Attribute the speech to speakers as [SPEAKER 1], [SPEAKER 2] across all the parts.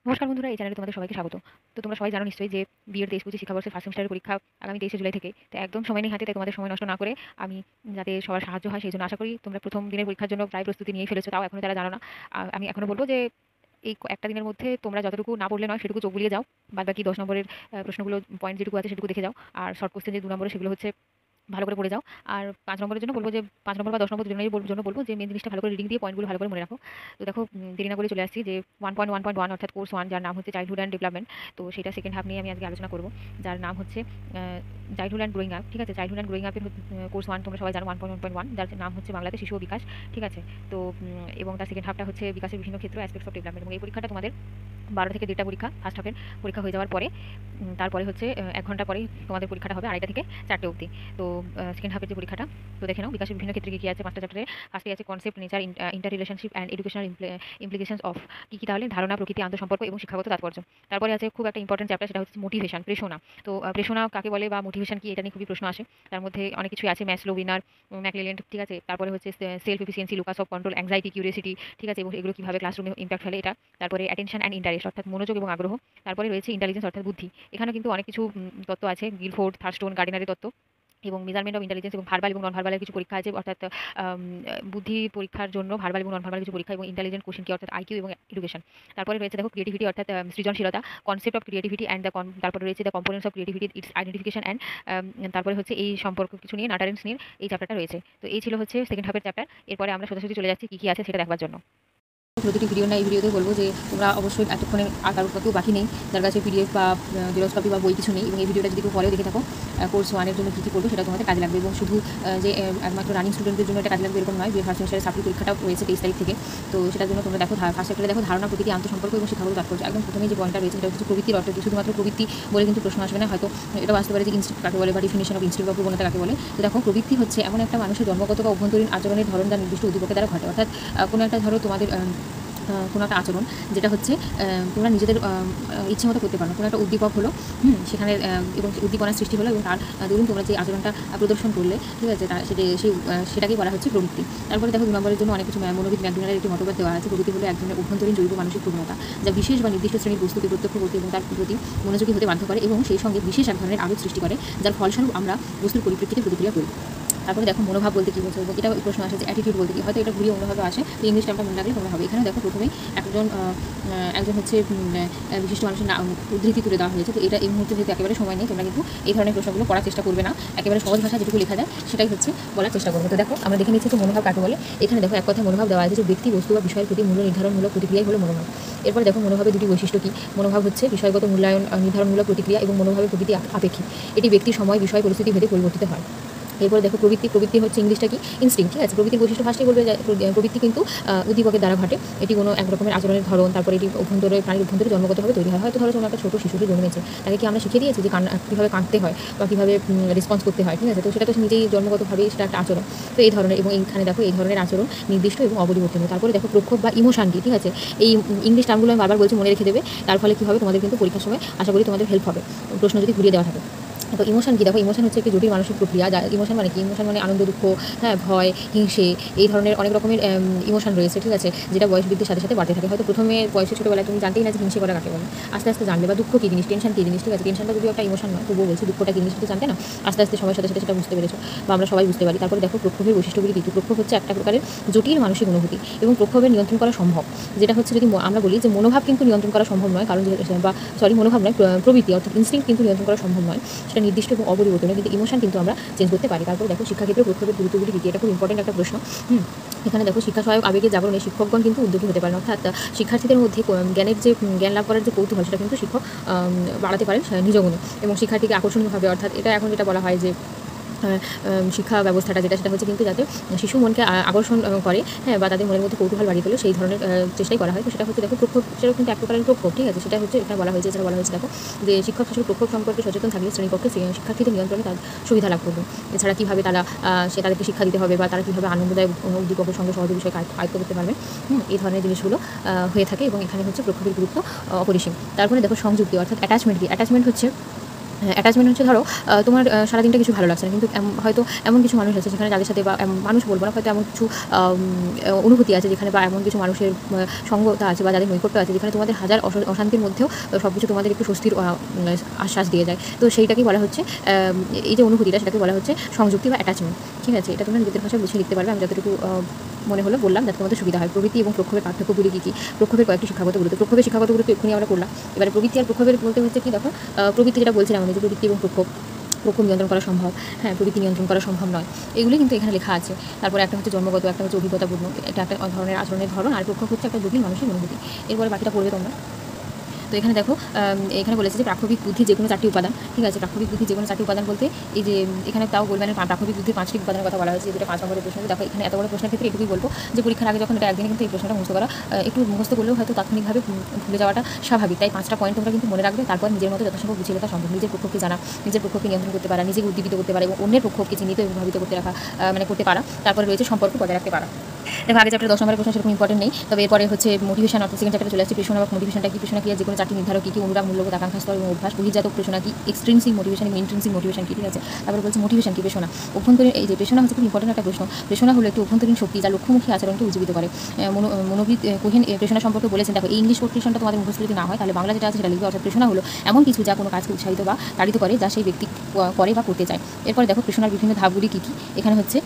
[SPEAKER 1] নমস্কার বন্ধুরা, এই চ্যানেলে তোমাদের সবাইকে স্বাগত। তো তোমরা সবাই জানো নিশ্চয়ই যে বিএড ২৩-২৫ শিক্ষাবর্ষের ফার্স্ট সেমিস্টারের পরীক্ষা আগামী ২৩শে জুলাই থেকে। তো একদম সময় নেই হাতে, তাই তোমাদের সময় নষ্ট না করে আমি যাতে সবার সাহায্য হয় সেইজন্য আশা করি তোমরা প্রথম দিনের পরীক্ষার জন্য প্রায় প্রস্তুতি নিয়েই ফেলেছো, তাও এখনো যারা জানো না। আমি এখনো বলব যে এই একটা দিনের মধ্যে তোমরা যতটুকু না পড়লে নয় সেটুকু চোখ বুলিয়ে যাও। বাদবাকি ১০ নম্বরের প্রশ্নগুলো পয়েন্ট যেটুকু আছে সেটুকু দেখে যাও। আর শর্ট কোয়েশ্চেন যে ২ নম্বরে সেগুলো হচ্ছে ভালো করে পড়ে যাও। আর ৫ নম্বরের জন্য বলব যে ৫ নম্বর বা ১০ নম্বর দুজনেরই জন্য বলব যে মেইন জিনিসটা ভালো করে রিডিং দিয়ে পয়েন্টগুলো ভালো করে মনে রাখো। তো দেখো দেরি না করে চলে আসছি যে 1.1.1 অর্থাৎ কোর্স 1 যার নাম হচ্ছে চাইল্ডহুড অ্যান্ড ডেভেলপমেন্ট। তো সেটা সেকেন্ড হাফ নিয়ে আমি আজকে আলোচনা করব। যার নাম হচ্ছে চাইল্ডহুড অ্যান্ড গ্রোয়িং আপ। ঠিক আছে, চাইল্ডহুড অ্যান্ড গ্রোয়িং আপের কোর্স 1 তোমরা সবাই জানো 1.1.1, যার নাম হচ্ছে বাংলাতে শিশু ও বিকাশ। ঠিক আছে, তো এবং তার সেকেন্ড হাফটা হচ্ছে বিকাশের বিভিন্ন ক্ষেত্র অ্যাসপেক্টস অফ ডেভেলপমেন্ট। এবং এই পরীক্ষাটা তোমাদের ১২ থেকে ১.৫টা পরীক্ষা, ফার্স্ট হাফের পরীক্ষা হয়ে যাওয়ার পরে তারপরে হচ্ছে ১ ঘন্টা পরেই তোমাদের পরীক্ষাটা হবে ২.৫টা থেকে ৪টে অবধি। তো সেকেন্ড হাফের যে পরীক্ষাটা, তো দেখে নাও বিকাশের বিভিন্ন ক্ষেত্রে কী কী আছে ৫টা চ্যাপ্টারে। ফার্স্টে আছে concept, nature, interrelationship and educational implications of. কী কী তাহলে? ধারণা, প্রকৃতি, আন্তঃসম্পর্ক এবং শিক্ষাগত তাৎপর্য। তারপরে আছে খুব একটা ইম্পর্টেন্ট চ্যাপ্টার, সেটা হচ্ছে মোটিভেশন, প্রেরণা। তো প্রেরণা কাকে বলে বা মোটিভেশন কি, এটা নিয়ে খুবই প্রশ্ন আসে। তার মধ্যে অনেক কিছুই আছে, ম্যাসলো, উইনার, ম্যাকলেল্যান্ড। ঠিক আছে, তারপরে হচ্ছে self efficiency, locus of control, anxiety, curiosity. ঠিক আছে, এবং এগুলো কীভাবে ক্লাসরুমে ইম্প্যাক্ট ফেলে এটা। তারপরে অ্যাটেনশন অ্যান্ড ইন্টারেস্ট অর্থাৎ মনোযোগ এবং আগ্রহ। তারপরে রয়েছে ইন্টেলিজেন্স অর্থাৎ বুদ্ধি। এখানে কিন্তু অনেক কিছু তত্ত্ব আছে, গিলফোর্ড, থার্স্টোন, গার্ডিনারের তত্ত্ব এবং মেজারমেন্ট অফ ইন্টেলিজেন্স এবং ভার্বাল এবং নন ভার্বালের কিছু পরীক্ষা আছে, অর্থাৎ বুদ্ধি পরীক্ষার জন্য ভার্বাল এবং নন ভার্বাল কিছু পরীক্ষা এবং ইন্টেলিজেন্ট কোশ্চেন কি অর্থাৎ আইকিউ এবং এডুকেশন। তারপরে রয়েছে দেখো ক্রিয়েটিভিটি অর্থাৎ সৃজনশীলতা, কনসেপ্ট অফ ক্রিয়েটিভিটি অ্যান্ড তারপরে রয়েছে the components of creativity, it's identification and তারপরে হচ্ছে এই সম্পর্ক কিছু নিয়ে নাটারেন্স নিয়ে এই চ্যাপ্টারটা রয়েছে। তো এই ছিল হচ্ছে সেকেন্ড হাফের চ্যাপ্টার। এরপরে আমরা সোজাসুজি চলে যাচ্ছি কী কী আছে সেটা দেখবার জন্য। প্রতিটি ভিডিও না এই ভিডিওতে বলবো যে তোমরা অবশ্যই এতক্ষণে আর কারোর কেউ বাকি নেই যার কাছে পিডিএফ বা জেরক্স কপি বা বই কিছু নেই, এবং এই ভিডিওটা যদি কেউ পরেও দেখে থাকো কোর্স 1-এর জন্য কী কী করবে সেটা তোমাদের কাজে লাগবে। এবং শুধু যে একমাত্র রানিং স্টুডেন্টদের জন্য এটা কাজে লাগবে এরকম নয়। যে ফার্স্ট সেমিস্টারের সাপ্লি পরীক্ষাটা রয়েছে 23 তারিখ থেকে। তো সেটার জন্য তোমরা দেখো ফার্স্ট চ্যাপ্টারে দেখো ধারণা, প্রকৃতি, আন্তঃসম্পর্ক এবং শিক্ষাগত তাৎপর্য। একদম প্রথমে যে পয়েন্টটা রয়েছে সেটা হচ্ছে প্রবৃত্তির অর্থ কি। শুধুমাত্র প্রবৃত্তি বলে কিন্তু প্রশ্ন আসবে না, হয়তো এটা আসতে পারে যে ইনস্টিটিউট কাকে বলে বা ডিফিনিশন অফ ইনস্টিটিউট বা প্রবণতা কাকে বলে। তো দেখো প্রবৃত্তি হচ্ছে এমন একটা মানুষের জন্মগত বা অভ্যন্তরীণ আচরণের ধরন যা নির্দিষ্ট উদ্দীপকের দ্বারা ঘটে। অর্থাৎ কোনো একটা ধরো তোমাদের কোনো একটা আচরণ যেটা হচ্ছে তোমরা নিজেদের ইচ্ছে মতো করতে পারো। কোনো একটা উদ্দীপক হলো, সেখানে এবং উদ্দীপনার সৃষ্টি হলো এবং তার দরুন তোমরা যে আচরণটা প্রদর্শন করলে, ঠিক আছে, সেটাকেই বলা হচ্ছে প্রবৃত্তি। তারপরে দেখো 2 নম্বরের জন্য অনেক কিছু মনোবিদ ম্যাকডোনাল্ডের একটি মতবাদ দেওয়া আছে। প্রবৃত্তি হলো এক ধরনের অভ্যন্তরীণ জৈব মানসিক প্রবণতা যা বিশেষ বা নির্দিষ্ট শ্রেণীর বস্তুকে প্রত্যক্ষ করতে এবং তার প্রতি মনোযোগী হতে বাধ্য করে এবং সেই সঙ্গে বিশেষ এক ধরনের আবেগ সৃষ্টি করে, যার ফলস্বরূপ আমরা বস্তুর পরিপ্রেক্ষিতে প্রতিক্রিয়া করি। তারপরে দেখো মনোভাব বলতে কী বলছে, এটা প্রশ্ন আসে যে অ্যাটিটিউড বলতে কী। হয়তো এটা ঘুরিয়ে অন্যভাবে আসে, তো ইংলিশটা আমরা মনে রাখলে তোমরা হবে। এখানে দেখো প্রথমেই একজন হচ্ছে বিশিষ্ট মানুষের উদ্ধৃতি তুলে দেওয়া হয়েছে। তো এটা এই মুহূর্তে যেহেতু একেবারে সময় নেই, তোমরা কিন্তু এই ধরনের প্রশ্নগুলো পড়ার চেষ্টা করবে না, একেবারে সহজ ভাষা যেটুকু লেখা যায় সেটাই হচ্ছে বলার চেষ্টা করবে। তো দেখো আমরা দেখে নিচ্ছি যে মনোভাব কাকে বলে। এখানে দেখো এক কথায় মনোভাব দেওয়া আছে যে ব্যক্তি, বস্তু বা বিষয়ের প্রতি মূল্য নির্ধারণমূলক প্রতিক্রিয়াই হলো মনোভাব। এরপর দেখো মনোভাবের দুটি বৈশিষ্ট্য কী। মনোভাব হচ্ছে বিষয়গত মূল্যায়ন নির্ধারণমূলক প্রতিক্রিয়া এবং মনোভাবের প্রকৃতি আপেক্ষিক। এটি ব্যক্তি, সময়, বিষয়, পরিস্থিতি ভেদে পরিবর্তিত হয়। এরপর দেখো প্রবৃত্তি হচ্ছে ইংলিশটা কি, ইনস্টিংক্ট। ঠিক আছে, প্রবৃত্তির বৈশিষ্ট্য ফার্স্টেই বলবে যে প্রবৃত্তি কিন্তু উদ্দীপকের দ্বারা ঘটে। এটি কোনো এক রকমের আচরণের ধরন, তারপরে এটি প্রাণীর অভ্যন্তরে জন্মগতভাবে তৈরি হয়। হয়তো ধরো কোনো একটা ছোটো শিশুটি জন্মেছে, তাকে কি আমরা শিখিয়ে দিয়েছি যে কীভাবে কাঁদতে হয় বা কীভাবে রেসপন্স করতে হয়। ঠিক আছে, তো সেটা তো নিজেই জন্মগতভাবেই সেটা একটা আচরণ। তো এই ধরনের, এবং এইখানে দেখো এই ধরনের আচরণ নির্দিষ্ট এবং অপরিবর্তনীয়। তারপরে দেখো প্রক্ষোভ বা ইমোশনটি। ঠিক আছে, এই ইংলিশ টার্মগুলো আমি বারবার বলছি, মনে রেখে দেবে। তার ফলে কী হবে, তোমাদের কিন্তু পরীক্ষার সময় আশা করি তোমাদের হেল্প হবে প্রশ্ন যদি ঘুরিয়ে দেওয়া থাকে। তো ইমোশন কী, দেখো ইমোশন হচ্ছে একটি জটিল মানসিক প্রক্রিয়া। যা ইমোশন মানে কি, ইমোশন মানে আনন্দ, দুঃখ, হ্যাঁ, ভয়, হিংসে, এই ধরনের অনেক রকমের ইমোশন রয়েছে। ঠিক আছে, যেটা বয়স বৃদ্ধির সাথে সাথে বাড়তে থাকে। হয়তো প্রথমে বয়সে ছোটোবেলায় তুমি জানতেই না যে হিংসে করা কাকে বলে, আস্তে আস্তে জানলে। বা দুঃখ কী জিনিস, টেনশন কী জিনিস। ঠিক আছে, টেনশনটা যদিও একটা ইমোশন নয়, তবুও বলছি দুঃখটা কী জিনিস তো জানতে না, আস্তে আস্তে সময়ের সাথে সাথে সেটা বুঝতে পেরেছো বা আমরা সবাই বুঝতে পারি। তারপরে দেখো প্রক্ষোভের বৈশিষ্ট্যগুলি কী। প্রক্ষোভ হচ্ছে একটা প্রকারের জটিল মানসিক অনুভূতি এবং প্রক্ষোভের নিয়ন্ত্রণ করা সম্ভব। যেটা হচ্ছে যদি আমরা বলি যে মনোভাব কিন্তু নিয়ন্ত্রণ করা সম্ভব নয়, কারণ মনোভাব নয়, প্রবৃত্তি অর্থাৎ ইনস্টিংক্ট কিন্তু নিয়ন্ত্রণ করা সম্ভব নয়, সেটা নির্দিষ্ট এবং অপরিবর্তনীয়, কিন্তু ইমোশন কিন্তু আমরা চেঞ্জ করতে পারি। তারপরে দেখো শিক্ষাক্ষেত্রে প্রক্ষোভের গুরুত্বগুলি কী, এটা খুব ইম্পর্টেন্ট একটা প্রশ্ন। এখানে দেখো শিক্ষা সহায়ক আবেগের জাগরণে শিক্ষকগণ কিন্তু উদ্যোগী হতে পারেন। অর্থাৎ শিক্ষার্থীদের মধ্যে জ্ঞান লাভ করার যে কৌতূহল, সেটা কিন্তু শিক্ষক বাড়াতে পারেন নিজ গুণে এবং শিক্ষার্থীকে আকর্ষণীয়ভাবে। অর্থাৎ এটা এখন যেটা বলা হয় যে শিক্ষা ব্যবস্থাটা সেটা হচ্ছে কিন্তু যাতে শিশু মনকে আকর্ষণ করে, হ্যাঁ, বা তাদের মনের মধ্যে কৌতূহল বাড়িয়ে তোলে, সেই ধরনের চেষ্টাই করা হয়। তো সেটা হচ্ছে দেখো প্রক্ষোভ, সেটাও কিন্তু এক প্রকারের প্রক্ষোভ। ঠিক আছে, সেটা হচ্ছে এখানে বলা হয়েছে, যেটা বলা হয়েছে দেখো যে শিক্ষক আসলে প্রক্ষোভ সম্পর্কে সচেতন থাকলে শ্রেণীকক্ষে শিক্ষার্থীদের নিয়ন্ত্রণে তার সুবিধা লাভ করবে। এছাড়া কীভাবে তাদেরকে শিক্ষা দিতে হবে বা তারা কীভাবে আনন্দদায়ক উদ্দীপকের সঙ্গে সহজ বিষয় আয়ত্ত করতে পারবে, এই ধরনের জিনিসগুলো হয়ে থাকে। এবং এখানে হচ্ছে প্রক্ষোভের গুরুত্ব অপরিসীম। তারপরে দেখো সংযুক্তি অর্থাৎ অ্যাটাচমেন্ট কি। অ্যাটাচমেন্ট হচ্ছে অ্যাটাচমেন্ট হচ্ছে ধরো তোমার সারাদিনটা কিছু ভালো লাগছে না, কিন্তু হয়তো এমন কিছু মানুষ আছে যেখানে যাদের সাথে, বা মানুষ বলবো না, হয়তো এমন কিছু অনুভূতি আছে যেখানে, বা এমন কিছু মানুষের সঙ্গতা আছে বা যাদের নৈকট্য আছে যেখানে তোমাদের হাজার অশান্তির মধ্যেও সব কিছু তোমাদের একটু স্বস্তির আশ্বাস দিয়ে যায়। তো সেইটাকেই বলা হচ্ছে, এই যে অনুভূতিটা, সেটাকে বলা হচ্ছে সংযুক্তি বা অ্যাটাচমেন্ট। ঠিক আছে, এটা তোমরা নিজেদের ভাষায় বুঝিয়ে লিখতে পারবে। আমি যতটুকু মনে হলো বললাম যাতে তোমাদের সুবিধা হয়। প্রবৃত্তি এবং প্রক্ষোভের পার্থক্যগুলি কী কী? প্রক্ষোভের কয়েকটি শিক্ষাগত গুরুত্ব। প্রক্ষোভের শিক্ষাগত গুরুত্ব এক্ষুনি আমরা করলাম। এবারে প্রবৃত্তি আর প্রক্ষোভের বলতে হচ্ছে কি, দেখো প্রবৃত্তি যেটা বলছিলাম আমি, যে প্রবৃত্তি এবং প্রক্ষোভ নিয়ন্ত্রণ করা সম্ভব, হ্যাঁ, প্রবৃত্তি নিয়ন্ত্রণ করা সম্ভব নয়, এগুলি কিন্তু এখানে লেখা আছে। তারপরে একটা হচ্ছে জন্মগত, একটা হচ্ছে অভিজ্ঞতাপূর্ণ, এটা একটা ধরনের আচরণের ধরন, আর প্রক্ষোভ হচ্ছে একটা জটিল মানুষের অনুভূতি। এরপরে বাকিটা পড়বে তোমরা। তো এখানে দেখো, এখানে বলেছে যে প্রাক্ষবিক বুদ্ধি যে কোনো 4টি উপাদান। ঠিক আছে, প্রাক্ষবিক বুদ্ধি যে কোনো 4টি উপাদান বলতে এই যে এখানে তাও গোলম্যানের প্রাক্ষবিক বুদ্ধির 5টি উপাদানের কথা বলা হয়েছে, যেটা 5 নম্বরের প্রশ্ন। দেখো এখানে এত বড় প্রশ্নের ক্ষেত্রে এটুকুই বলবো যে পরীক্ষার আগে যখন এটা একদিনে কিন্তু এই প্রশ্নটা মুখস্থ করা, একটু মুখস্থ করলেও হয়তো তাৎক্ষণিকভাবে ভুলে যাওয়াটা স্বাভাবিক। তাই 5টা পয়েন্ট তোমরা কিন্তু মনে রাখবে, তারপর নিজের মতো যথাসম্ভব গুছিয়ে লেখা সম্ভব। নিজের পক্ষকে জানা, নিজের পক্ষকে নিয়ন্ত্রণ করতে পারা, নিজেকে উদ্দীপিত করতে পারা এবং অন্যের পক্ষকে চিহ্নিত এবং প্রভাবিত করতে রাখা, করতে পারা। তারপরে রয়েছে সম্পর্ক বজায় রাখতে পারা। দেখো আগে চ্যাপ্টার 10 নম্বরের প্রশ্ন সেরকম ইম্পর্টেন্ট নেই, তবে এরপরে হচ্ছে মোটিভেশন, অর্থাৎ সেকেন্ড চ্যাপ্টারে চলে আসছে প্রেরণা বা মোটিভেশনটা কি, প্রেরণা কি, যে কোনো 4টি নির্ধারক কী কী, অনুরাগ, মূল্যবোধ, আকাঙ্ক্ষা স্তর এবং অভ্যাস, বহির্জাত প্রেরণা কি, এক্সট্রিনসিক মোটিভেশন এবং ইন্ট্রিনসিক মোটিভেশন কি। ঠিক আছে, তারপরে বলছে মোটিভেশন কি, প্রেরণা। অভ্যন্তরীণ, এই যে প্রেরণা হচ্ছে খুব ইম্পর্টেন্ট একটা প্রশ্ন। প্রেরণা হলো একটি অভ্যন্তরীণ শক্তি যা লক্ষ্যমুখী আচরণকে উজ্জীবিত করে। মনোবিদ কোহেন প্রেরণা সম্পর্কে বলেছেন। দেখো এই ইংলিশ কোটেশনটা তোমাদের মুখস্থ যদি না হয় তাহলে বাংলা যেটা আছে সেটা লিখবে। অর্থাৎ প্রেরণা হলো এমন কিছু যা কোনো কাজকে উৎসাহিত বা তাড়িত করে, যা সেই ব্যক্তি করে বা করতে চায়। এরপরে দেখো প্রেরণার বিভিন্ন ধাপগুলি কী কী। এখানে হচ্ছে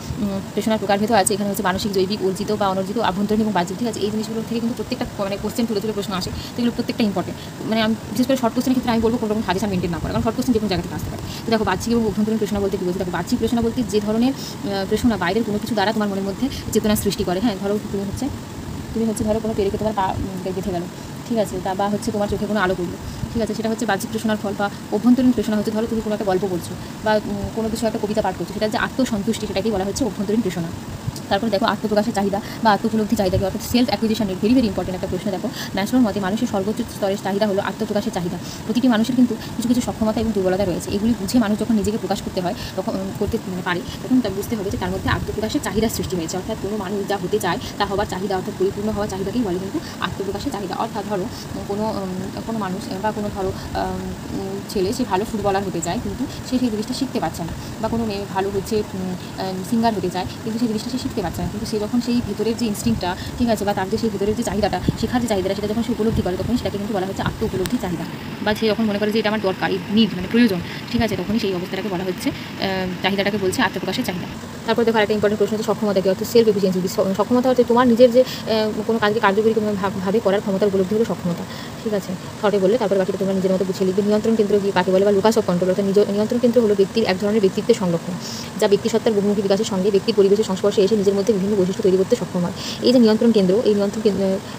[SPEAKER 1] প্রেরণার প্রকারভেদও আছে। এখানে হচ্ছে মানসিক, জৈবিক, অর্জিত বা অনর্জিত, আভ্যন্তরীণ এবং বাহ্যিক। ঠিক আছে, এই জিনিসগুলো থেকে কিন্তু প্রত্যেকটা কোশ্চেন তুলে তুলে প্রশ্ন আসে, তো এগুলো প্রত্যেকটা ইম্পর্টেন্ট। আমি বিশেষ করে শর্ট কোশ্চেনের ক্ষেত্রে আমি বলবো কোনো রকম সাজেশন মেনটেন না করা, কারণ শর্ট কোশ্চেন যে কোনো জায়গা থেকে আসতে পারে। তো দেখো বাহ্যিক এবং অভ্যন্তরীণ প্রেরণা বলতে কি বলছি। দেখো বাহ্যিক প্রেরণা বলতে যে ধরনের প্রেরণা বাইরের কোনো কিছু দ্বারা তোমার মনের মধ্যে চেতনা সৃষ্টি করে। হ্যাঁ, ধরো তুমি হচ্ছে ধরো কোনো পেরেকে তোমার পা বেঁধে গেলো, ঠিক আছে, তা বা হচ্ছে তোমার চোখে কোনো আলো পড়লো, ঠিক আছে, সেটা হচ্ছে বাহ্যিক প্রেরণার ফল। বা অভ্যন্তরীণ প্রেরণা হচ্ছে ধরো তুমি কোনো একটা গল্প বলছো বা কোনো কিছু একটা কবিতা পাঠ করছো, সেটা যে আত্মসন্তুষ্টি, সেটাকেই বলা হচ্ছে অভ্যন্তরীণ প্রেরণা। তারপরে দেখো আত্মপ্রকাশের চাহিদা বা আত্মোপলব্ধি চাহিদাকে, অর্থাৎ সেলফ অ্যাকুইজিশনের ভেরি ভেরি ইম্পর্টেন্ট একটা প্রশ্ন। দেখো ন্যাশনাল মতে মানুষের সর্বোচ্চ স্তরের চাহিদা হলো আত্মপ্রকাশের চাহিদা। প্রতিটি মানুষের কিন্তু কিছু কিছু সক্ষমতা এবং দুর্বলতা রয়েছে, এগুলি বুঝে মানুষ যখন নিজেকে প্রকাশ করতে হয় তখন পারে, তখন তার বুঝতে হবে যে তার মধ্যে আত্মপ্রকাশের চাহিদা সৃষ্টি হয়েছে। অর্থাৎ কোনো মানুষ যা হতে চায় তা হওয়ার চাহিদা, অর্থাৎ পরিপূর্ণ হওয়ার চাহিদাকেই বলে কিন্তু আত্মপ্রকাশের চাহিদা। অর্থাৎ ধরো কোনো মানুষ বা কোনো ধরো ছেলে সে ভালো ফুটবলার হতে চায় কিন্তু সে সেই জিনিসটা শিখতে পারছে না, বা কোনো মেয়ে ভালো হচ্ছে সিঙ্গার হতে চায় কিন্তু সেই জিনিসটা সে শিখতে পারছে না। কিন্তু সে যখন সেই ভিতরের যে ইনস্টিংক্টটা, ঠিক আছে, বা তার যে সেই ভিতরের যে চাহিদাটা, শেখার যে চাহিদাটা, সেটা যখন সে উপলব্ধি করে তখন সেটাকে কিন্তু বলা হচ্ছে আত্ম উপলব্ধি চাহিদা। বা সে যখন মনে করে যে এটা আমার দরকার, নিড প্রয়োজন, ঠিক আছে, তখনই সেই অবস্থাটাকে বলা হচ্ছে, চাহিদাটাকে বলছে আত্মপ্রকাশের চাহিদা। তারপর দেখো একটা ইম্পর্টেন্ট প্রশ্ন হচ্ছে সক্ষমতা কি, অর্থাৎ সেলফ এফিসিয়েন্সি। সক্ষমতা হচ্ছে তোমার নিজের যে কোনো কাজকে কার্যকরী ভাবে করার ক্ষমতার উপলব্ধি হলো সক্ষমতা। ঠিক আছে, শর্টে বললে তারপর বাকিটা তোমরা নিজের মতো গুছিয়ে লিখবে। নিয়ন্ত্রণ কেন্দ্র কি কাকে বলে, বা লোকাস অফ কন্ট্রোল। অর্থাৎ নিয়ন্ত্রণ কেন্দ্র হলো ব্যক্তির এক ধরনের ব্যক্তিত্বের সংরক্ষণ, যা ব্যক্তিসত্তার বহুমুখী বিকাশের সঙ্গে ব্যক্তির পরিবেশের সংস্পর্শে এসে নিজের মধ্যে বিভিন্ন বৈশিষ্ট্য তৈরি করতে সক্ষম হয়। এই যে নিয়ন্ত্রণ কেন্দ্র, এই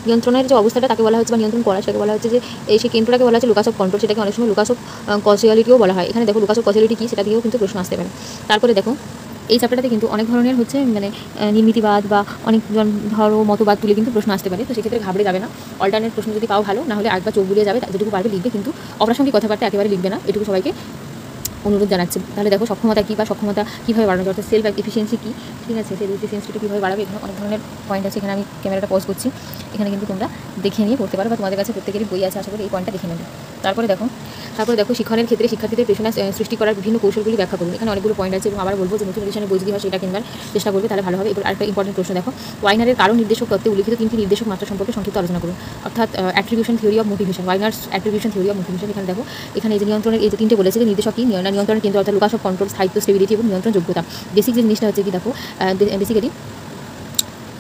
[SPEAKER 1] নিয়ন্ত্রণের যে অবস্থাটা তাকে বলা হচ্ছে, বা নিয়ন্ত্রণ করা, সেটাকে বলা হচ্ছে যে সেই কেন্দ্রটাকে বলা হচ্ছে লোকাস অফ কন্ট্রোল। সেটাকে অনেক সময় লোকাস অফ কজিয়ালিটিও বলা হয়। এখানে দেখো লোকাস অফ কজিয়ালিটি কী সেটা দিয়েও কিন্তু প্রশ্ন আসতে পারে। তারপরে দেখো এই চ্যাপ্টারটাতে কিন্তু অনেক ধরনের হচ্ছে নির্মিতিবাদ বা অনেকজন ধরো মতবাদ তুলে কিন্তু প্রশ্ন আসতে পারে। তো সেক্ষেত্রে ঘাবড়ে যাবে না, অল্টারনেট প্রশ্ন যদি পাও ভালো, না হলে একবার চোখ বুলিয়ে যাবে, যেটুকু পারবে লিখবে, কিন্তু অপ্রাসঙ্গিক কথাবার্তা একেবারে লিখবে না, এটুকু সবাইকে অনুরোধ জানাচ্ছি। তাহলে দেখো সক্ষমতা কী বা সক্ষমতা কীভাবে বাড়ানো যায়, অর্থাৎ সেলফ এফিসিয়েন্সি কী, ঠিক আছে, সেলফ এফিসিয়েন্সিটা কীভাবে বাড়াবে, এখানে অনেক ধরনের পয়েন্ট আছে। এখানে আমি ক্যামেরাটা পজ করছি, এখানে কিন্তু তোমরা দেখে নিয়ে পড়তে পারো, বা তোমাদের কাছে প্রত্যেকেরই বই আছে, আশা করি এই পয়েন্টটা দেখে নেবে। তারপরে দেখো শিক্ষণের ক্ষেত্রে শিক্ষার্থীদের পেশনা সৃষ্টি করার বিভিন্ন কৌশলগুলি ব্যাখ্যা করুন। এখানে অনেকগুলো পয়েন্ট আছে এবং আবার বলবো যে নতুন এডিশনের বই যদি হয় সেটা কিনবার চেষ্টা করবে, তাহলে ভালো হবে। এবার আরেকটা ইম্পর্টেন্ট প্রশ্ন দেখো, ওয়াইনারের কারণ নির্দেশক তত্ত্বে উল্লিখিত 3টি নির্দেশক মাত্রা সম্পর্কে সংক্ষিপ্ত আলোচনা করুন। অর্থাৎ attribution theory of motivation, Weiner's attribution theory of motivation. এখানে দেখো এখানে এই যে নিয়ন্ত্রণের এই যে 3টে বলেছে যে নির্দেশক কি, নিয়ন্ত্রণের কেন্দ্র অর্থাৎ লোকাস অফ কন্ট্রোল, স্থায়িত্ব, স্টেবিলিটি এবং নিয়ন্ত্রণ যোগ্যতা। বেসিক যে জিনিসটা হচ্ছে কি দেখো, বেসিক্যালি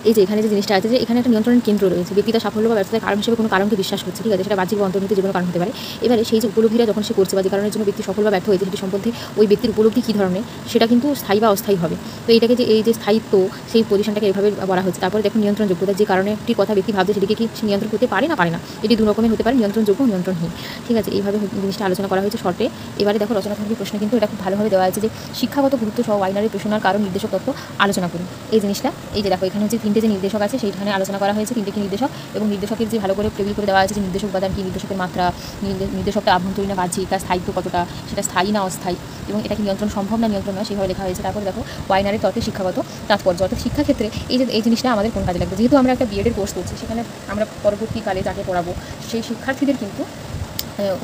[SPEAKER 1] এই যে এখানে যে জিনিসটা আছে যে এখানে একটা নিয়ন্ত্রণের কেন্দ্র রয়েছে, ব্যক্তি তার সাফল্য বা ব্যর্থতার কারণ হিসেবে কোনো কারণকে বিশ্বাস করছে, ঠিক আছে, সেটা বাহ্যিক বা অন্তর্নিহিত যে কোনো কারণ হতে পারে। এবারে সেই যে উপলব্ধিটা যখন সে করছে বা যে কারণের জন্য ব্যক্তি সফল বা ব্যর্থ হয়েছে সেটি সম্বন্ধে ওই ব্যক্তির উপলব্ধি কী ধরনের, সেটা কিন্তু স্থায়ী বা অস্থায়ী হবে। তো এইটাকে যে এই যে স্থায়িত্ব, সেই পজিশনটাকে এভাবে বলা হচ্ছে। তারপরে দেখো নিয়ন্ত্রণ যোগ্যতা, যে কারণে একটি কথা ব্যক্তি ভাবছে সেটিকে কি সে নিয়ন্ত্রণ করতে পারে না পারে না, এটি দু রকমের হতে পারে, নিয়ন্ত্রণযোগ্য ও নিয়ন্ত্রণহীন। ঠিক আছে, এইভাবে জিনিসটা আলোচনা করা হয়েছে শর্টে। এবারে দেখো রচনাত্মক প্রশ্ন কিন্তু এটা খুব ভালোভাবে দেওয়া আছে যে শিক্ষাগত গুরুত্ব সহ ওয়াইনারের প্রেরণার কারণ নির্দেশক তত্ত্ব আলোচনা করুন। এই জিনিসটা এই যে দেখো এখানে হচ্ছে 3টে যে নির্দেশক আছে সেইখানে আলোচনা করা হয়েছে, 3টে কি নির্দেশক, এবং নির্দেশকের যে ভালো করে টেবিল করে দেওয়া আছে যে নির্দেশক উপাদান কি, নির্দেশকের মাত্রা, নির্দেশকটা আভ্যন্তরীণ না বাহ্যিক, তার স্থায়িত্ব কতটা, সেটা স্থায়ী না অস্থায়ী, এবং এটা কি নিয়ন্ত্রণ সম্ভব না নিয়ন্ত্রণ নয়, সেভাবে লেখা হয়েছে। তারপরে দেখো ওয়াইনারের তত্ত্বে শিক্ষাগত তাৎপর্য, অর্থাৎ শিক্ষাক্ষেত্রে এই জিনিসটা আমাদের কোন কাজে লাগবে। যেহেতু আমরা একটা বিএডের কোর্স করছি, সেখানে আমরা পরবর্তীকালে যাকে পড়াবো সেই শিক্ষার্থীদের কিন্তু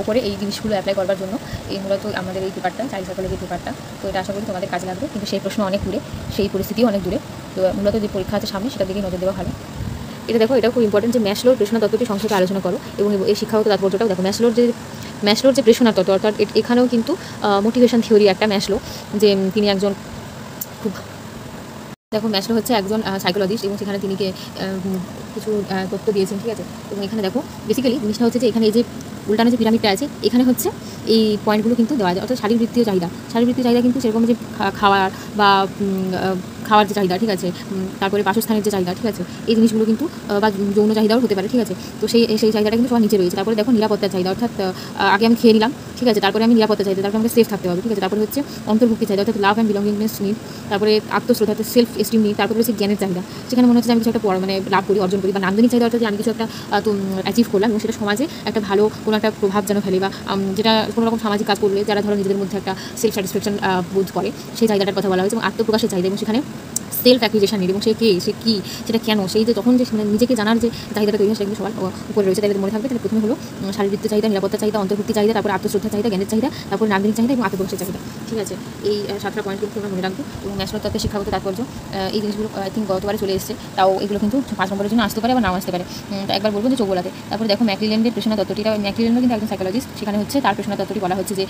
[SPEAKER 1] ওপরে এই জিনিসগুলো অ্যাপ্লাই করবার জন্য এই মূলত আমাদের এই পেপারটা চাইল্ড সাইকোলজির পেপারটা। তো এটা আশা করি তোমাদের কাজে লাগবে, কিন্তু সেই প্রশ্ন অনেক দূরে, সেই পরিস্থিতিও অনেক দূরে। তো মূলত যে পরীক্ষা আছে সামনে সেটার দিকে নজর দেওয়া ভালো। এটা দেখো, এটা খুব ইম্পর্টেন্ট যে ম্যাসলোর প্রেষণা তত্ত্বটি সংক্ষেপে আলোচনা করো, এবং এই শিক্ষাগত তাৎপর্যটাও দেখো। ম্যাসলোর যে প্রেষণা তত্ত্ব, অর্থাৎ এখানেও কিন্তু মোটিভেশন থিওরি একটা ম্যাসলো, যে তিনি একজন খুব, দেখো ম্যাসলো হচ্ছে একজন সাইকোলজিস্ট, এবং সেখানে তিনি কিছু তথ্য দিয়েছেন, ঠিক আছে। এবং এখানে দেখো বেসিক্যালি জিনিসটা হচ্ছে যে এখানে এই যে উল্টানো যে পিরামিডটা আছে, এখানে হচ্ছে এই পয়েন্টগুলো কিন্তু দেওয়া যায়, অর্থাৎ শারীরবৃত্তীয় চাহিদা কিন্তু সেরকম যে খাওয়ার যে চাহিদা, ঠিক আছে, তারপরে বাসস্থানের যে চাহিদা, ঠিক আছে, এই জিনিসগুলো কিন্তু বা যৌন চাহিদাও হতে পারে, ঠিক আছে। তো সেই চাহিদাটা কিন্তু সবার নিচে রয়েছে। তারপরে দেখো নিরাপত্তার চাহিদা, অর্থাৎ আগে আমি খেয়ে নিলাম, ঠিক আছে, তারপরে আমি নিরাপত্তা চাহিদা, তারপরে আমাকে সেফ থাকতে হবে, ঠিক আছে। তারপরে হচ্ছে অন্তর্ভুক্তি চাহিদা, অর্থাৎ লাভ অ্যান্ড বিলঙ্গিংনেস নিড, তারপরে আত্মশ্রদ্ধা, অর্থাৎ সেলফ এস্টিম নিড, তারপরে হচ্ছে জ্ঞানের চাহিদা, সেখানে মনে হচ্ছে আমি কিছু একটা লাভ করি, অর্জন করি, বা নান্দনিক চাহিদা, অর্থাৎ আমি কিছু একটা অ্যাচিভ করলাম এবং সেটা সমাজে একটা ভালো কোনো একটা প্রভাব যেন ফেলে, বা যেটা কোনো রকম সামাজিক কাজ করলে যারা ধরো নিজেদের মধ্যে একটা সেলফ স্যাটিসফ্যাকশন বোধ করে, সেই চাহিদাটার কথা বলা হয়েছে। এবং আত্মপ্রকাশের চাহিদা, এবং সেখানে সেলফ অ্যাকুইজিশন নিড, এবং সে কী, সেটা কেন, সেই যে তখন যে নিজেকে জানার যে চাহিদাটা তৈরি হয়, সেটা কিন্তু সবার উপরে রয়েছে। তাহলে মনে থাকবে, তাহলে প্রথমে হলো শারীরবৃত্তীয় চাহিদা, নিরাপত্তা চাহিদা, অন্তর্ভুক্তি চাহিদা, তারপর আত্মশ্রদ্ধা চাহিদা, জ্ঞানের চাহিদা, তারপর নান্দনিক চাহিদা এবং আত্মপ্রকাশের চাহিদা, ঠিক আছে। এই 7টা পয়েন্ট কিন্তু তোমরা মনে রাখবে। এবং ম্যাসলোর তত্ত্বের শিক্ষাগত তাৎপর্য, এই জিনিসগুলো আই থিঙ্ক গতবারে চলে এসেছে, তাও এগুলো কিন্তু 5 নম্বরের জন্য আসতে পারে বা নাও আসতে পারে। তো একবার বলবো যে চোখ বোলাতে। তারপরে দেখো ম্যাকলিল্যান্ডের প্রেষণা তত্ত্বটি, ম্যাকলিল্যান্ডও কিন্তু একজন সাইকোলজিস্ট, সেখানে হচ্ছে তার প্রেষণা তত্ত্বটি বলা হচ্ছে যে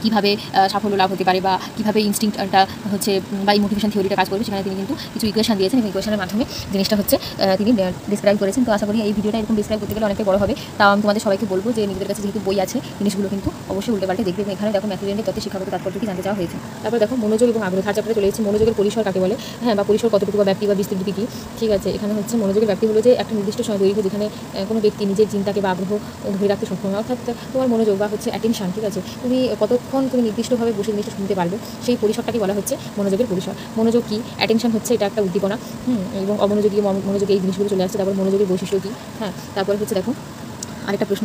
[SPEAKER 1] কীভাবে সাফল্য লাভ হতে পারে, বা কীভাবে ইনস্টিংক্টটা হচ্ছে বা এই মোটিভেশন থিওরিটা কাজ করবে, সেখানে তিনি কিন্তু কিছু ইকুয়েশন দিয়েছেন, এবং ইকুয়েশনের মাধ্যমে জিনিসটা হচ্ছে তিনি ডিসক্রাইব করেছেন। তো আশা করি এই ভিডিওটা এরকম ডিসক্রাইব করতে গেলে অনেকটাই বড় হবে, তাও আমি তোমাদের সবাইকে বলবো যে নিজেদের কাছে যেহেতু বই আছে, জিনিসগুলো কিন্তু অবশ্যই উল্টে পাল্টে দেখবে। এখানে দেখো ম্যাকলিল্যান্ডের তত্ত্বের শিক্ষাগত তাৎপর্য কি জানতে চাওয়া হয়েছে। তারপর দেখো মনোযোগ এবং আগ্রহ, থার্ড চ্যাপ্টারে চলে এসেছে মনোযোগের পরিসর কাকে বলে, হ্যাঁ, বা পরিসর কতটুকু, বা ব্যাপ্তি বা বিস্তৃতি কী, ঠিক আছে। এখানে হচ্ছে মনোযোগের ব্যাপ্তি হলো যে একটা নির্দিষ্ট সময় দৈর্ঘ্য যেখানে কোনো ব্যক্তি নিজের চিন্তাকে বা আগ্রহ ধরে রাখতে সক্ষম, অর্থাৎ তোমার মনোযোগ বা হচ্ছে অ্যাটেনশন, ঠিক আছে, তুমি কতক্ষণ তুমি নির্দিষ্টভাবে বসে জিনিসটা শুনতে পারবে, সেই পরিসরটাকে বলা হচ্ছে মনোযোগের পরিসর। মনোযোগ কি, অ্যাটেনশন হচ্ছে এটা একটা উদ্দীপনা, এবং মনোযোগী এই জিনিসগুলো চলে আসছে। তারপর মনোযোগের বৈশিষ্ট্য কী, হ্যাঁ, তারপরে হচ্ছে দেখো আরেকটা প্রশ্ন